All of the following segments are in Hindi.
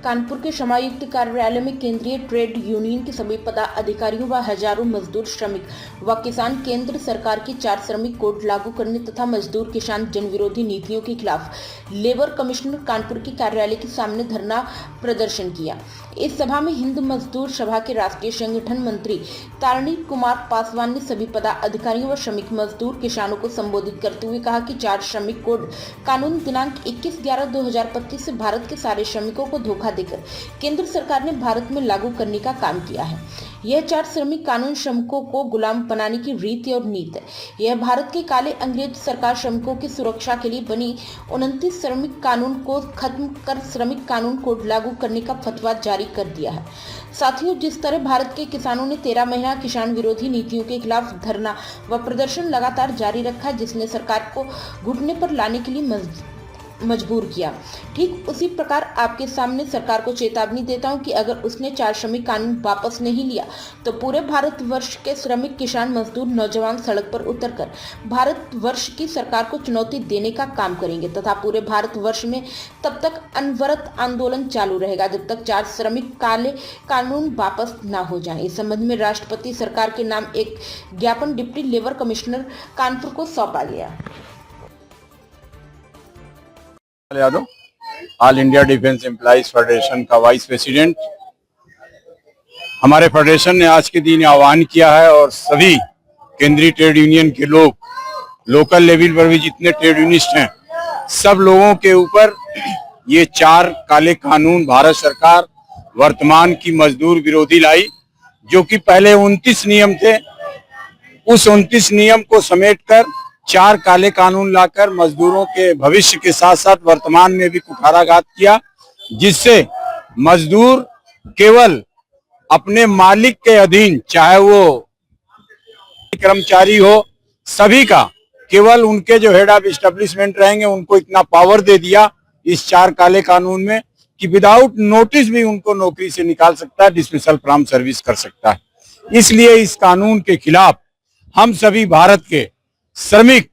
कानपुर के श्रमायुक्त कार्यालय में केंद्रीय ट्रेड यूनियन के सभी पदाधिकारियों व हजारों मजदूर श्रमिक व किसान केंद्र सरकार की 4 श्रमिक कोड लागू करने तथा मजदूर किसान जनविरोधी नीतियों के खिलाफ लेबर कमिश्नर कानपुर के कार्यालय के सामने धरना प्रदर्शन किया। इस सभा में हिंद मजदूर सभा के राष्ट्रीय संगठन मंत्री तारिणी कुमार पासवान ने सभी पदाधिकारियों व श्रमिक मजदूर किसानों को संबोधित करते हुए कहा कि 4 श्रमिक कोड कानून दिनांक 21/11/2025 से भारत के सारे श्रमिकों को धोखा देकर केंद्र सरकार ने भारत में लागू करने का काम किया है। यह 4 श्रमिक कानून श्रमिकों को गुलाम बनाने की रीति और नीति है। यह भारत के काले अंग्रेज सरकार श्रमिकों की सुरक्षा के लिए बनी 29 श्रमिक कानून को खत्म कर श्रमिक कानून कोड लागू करने का फतवा जारी कर दिया है। साथियों, जिस तरह भारत के किसानों ने 13 महीना किसान विरोधी नीतियों के खिलाफ धरना व प्रदर्शन लगातार जारी रखा, जिसने सरकार को घुटने पर लाने के लिए मजबूर किया, ठीक उसी प्रकार आपके सामने सरकार को चेतावनी देता हूं कि अगर उसने 4 श्रमिक कानून वापस नहीं लिया तो पूरे भारतवर्ष के श्रमिक किसान मजदूर नौजवान सड़क पर उतरकर भारतवर्ष की सरकार को चुनौती देने का काम करेंगे तथा पूरे भारतवर्ष में तब तक अनवरत आंदोलन चालू रहेगा जब तक 4 श्रमिक काले कानून वापस न हो जाए। इस संबंध में राष्ट्रपति सरकार के नाम एक ज्ञापन डिप्टी लेबर कमिश्नर कानपुर को सौंपा गया। Yadav, all India defence employees federation का वाइस प्रेसिडेंट। हमारे फेडरेशन ने आज के दिन आह्वान किया है और सभी केंद्रीय ट्रेड यूनियन के लोग, लोकल लेवल पर भी जितने ट्रेड यूनिस्ट हैं, सब लोगों के ऊपर ये 4 काले कानून भारत सरकार वर्तमान की मजदूर विरोधी लाई, जो कि पहले 29 नियम थे। उस 29 नियम को समेटकर 4 काले कानून लाकर मजदूरों के भविष्य के साथ साथ वर्तमान में भी कुठाराघात किया, जिससे मजदूर केवल अपने मालिक के अधीन, चाहे वो कर्मचारी हो, सभी का केवल उनके जो हेड ऑफ एस्टेब्लिशमेंट रहेंगे उनको इतना पावर दे दिया इस 4 काले कानून में कि विदाउट नोटिस भी उनको नौकरी से निकाल सकता है, डिसमिसल फ्रॉम सर्विस कर सकता है। इसलिए इस कानून के खिलाफ हम सभी भारत के श्रमिक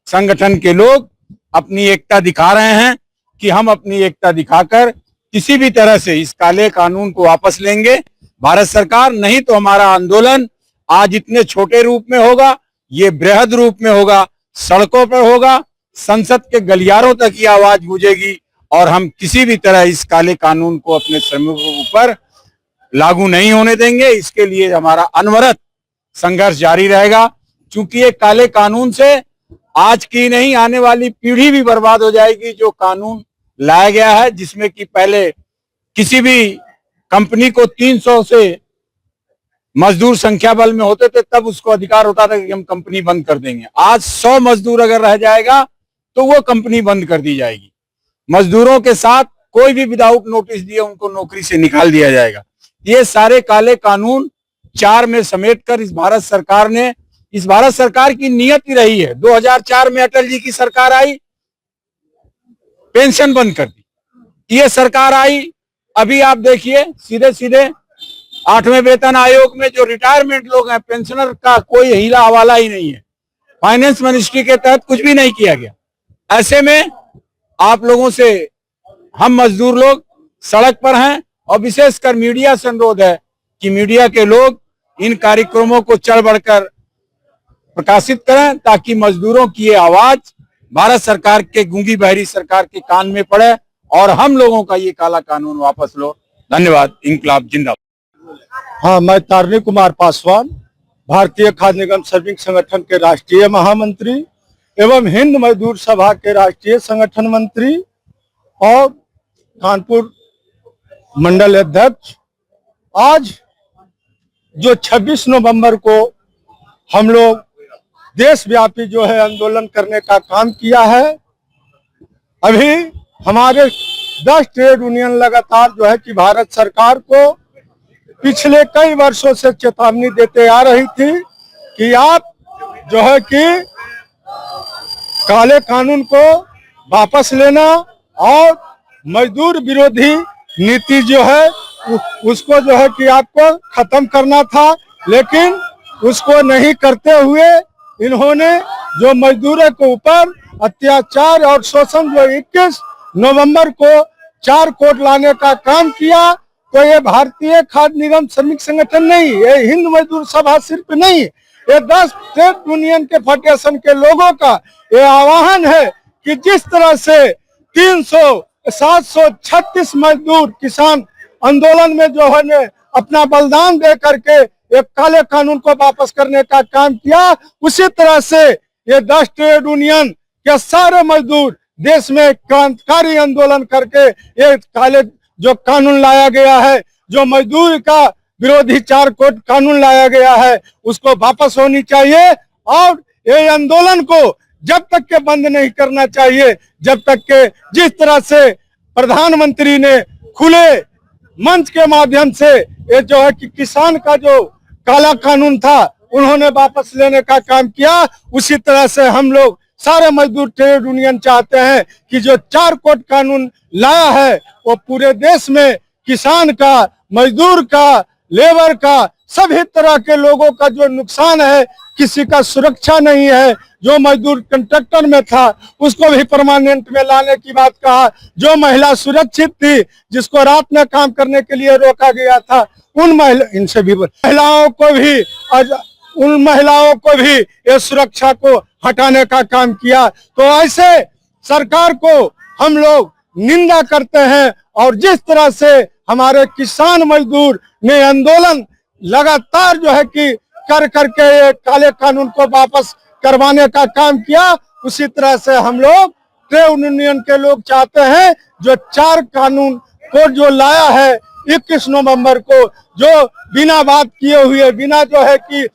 संगठन के लोग अपनी एकता दिखा रहे हैं कि हम अपनी एकता दिखाकर किसी भी तरह से इस काले कानून को वापस लेंगे भारत सरकार। नहीं तो हमारा आंदोलन आज इतने छोटे रूप में होगा, ये बृहद रूप में होगा, सड़कों पर होगा, संसद के गलियारों तक ये आवाज गूंजेगी और हम किसी भी तरह इस काले कानून को अपने श्रमिकों के ऊपर लागू नहीं होने देंगे। इसके लिए हमारा अनवरत संघर्ष जारी रहेगा, क्योंकि ये काले कानून से आज की नहीं आने वाली पीढ़ी भी बर्बाद हो जाएगी। जो कानून लाया गया है, जिसमें कि पहले किसी भी कंपनी को 300 से मजदूर संख्या बल में होते थे, तब उसको अधिकार होता था कि हम कंपनी बंद कर देंगे। आज 100 मजदूर अगर रह जाएगा तो वो कंपनी बंद कर दी जाएगी। मजदूरों के साथ कोई भी विदाउट नोटिस दिए उनको नौकरी से निकाल दिया जाएगा। ये सारे काले कानून 4 में समेटकर इस भारत सरकार की नीयत ही रही है। 2004 में अटल जी की सरकार आई, पेंशन बंद कर दी। ये सरकार आई, अभी आप देखिए सीधे सीधे 8वें वेतन आयोग में जो रिटायरमेंट लोग हैं, पेंशनर का कोई हीला हवाला ही नहीं है। फाइनेंस मिनिस्ट्री के तहत कुछ भी नहीं किया गया। ऐसे में आप लोगों से हम मजदूर लोग सड़क पर हैं और विशेषकर मीडिया से अनुरोध है कि मीडिया के लोग इन कार्यक्रमों को चढ़ बढ़कर प्रकाशित करें, ताकि मजदूरों की ये आवाज भारत सरकार के गूंगी बहरी सरकार के कान में पड़े और हम लोगों का ये काला कानून वापस लो। धन्यवाद। इंकलाब जिंदाबाद। हाँ, मैं तारिणी कुमार पासवान, भारतीय खाद्य निगम श्रमिक संगठन के राष्ट्रीय महामंत्री एवं हिंद मजदूर सभा के राष्ट्रीय संगठन मंत्री और कानपुर मंडल अध्यक्ष। आज जो 26 नवंबर को हम लोग देशव्यापी जो है आंदोलन करने का काम किया है, अभी हमारे 10 ट्रेड यूनियन लगातार जो है कि भारत सरकार को पिछले कई वर्षों से चेतावनी देते आ रही थी कि आप जो है कि काले कानून को वापस लेना और मजदूर विरोधी नीति जो है उसको जो है कि आपको खत्म करना था, लेकिन उसको नहीं करते हुए इन्होंने जो मजदूरों के ऊपर अत्याचार और शोषण जो 21 नवंबर को चार कोड लाने का काम किया, तो ये भारतीय खाद्य निगम श्रमिक संगठन नहीं, ये हिंद मजदूर सभा सिर्फ नहीं, ये 10 ट्रेड यूनियन के फेडरेशन के लोगों का ये आह्वान है कि जिस तरह से 736 मजदूर किसान आंदोलन में जो है ने अपना बलिदान दे करके एक काले कानून को वापस करने का काम किया, उसी तरह से ये 10 ट्रेड यूनियन के सारे मजदूर देश में क्रांतिकारी आंदोलन करके ये काले जो कानून लाया गया है, जो मजदूर का विरोधी 4 कोड कानून लाया गया है, उसको वापस होनी चाहिए। और ये आंदोलन को जब तक के बंद नहीं करना चाहिए, जब तक के जिस तरह से प्रधानमंत्री ने खुले मंच के माध्यम से ये जो है कि किसान का जो काला कानून था उन्होंने वापस लेने का काम किया, उसी तरह से हम लोग सारे मजदूर ट्रेड यूनियन चाहते हैं कि जो 4 कोड कानून लाया है वो पूरे देश में किसान का, मजदूर का, लेबर का, सभी तरह के लोगों का जो नुकसान है, किसी का सुरक्षा नहीं है, जो मजदूर कंट्रैक्टर में था उसको भी परमानेंट में लाने की बात कहा, जो महिला सुरक्षित थी जिसको रात में काम करने के लिए रोका गया था इनसे भी महिलाओं को भी ये सुरक्षा को हटाने का काम किया। तो ऐसे सरकार को हम लोग निंदा करते हैं, और जिस तरह से हमारे किसान मजदूर ने आंदोलन लगातार जो है कि कर करके ये काले कानून को वापस करवाने का काम किया, उसी तरह से हम लोग ट्रेड यूनियन के लोग चाहते हैं जो 4 कानून को जो लाया है 21 नवंबर को, जो बिना बात किए हुए, बिना जो है कि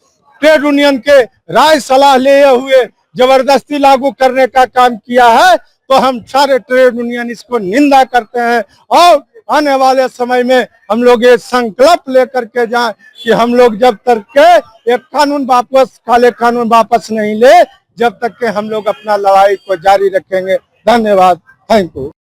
ट्रेड यूनियन के राय सलाह लिए हुए जबरदस्ती लागू करने का काम किया है, तो हम सारे ट्रेड यूनियन इसको निंदा करते हैं। और आने वाले समय में हम लोग ये संकल्प लेकर के जाएं कि हम लोग जब तक के एक कानून वापस, काले कानून वापस नहीं ले, जब तक के हम लोग अपना लड़ाई को जारी रखेंगे। धन्यवाद, थैंक यू।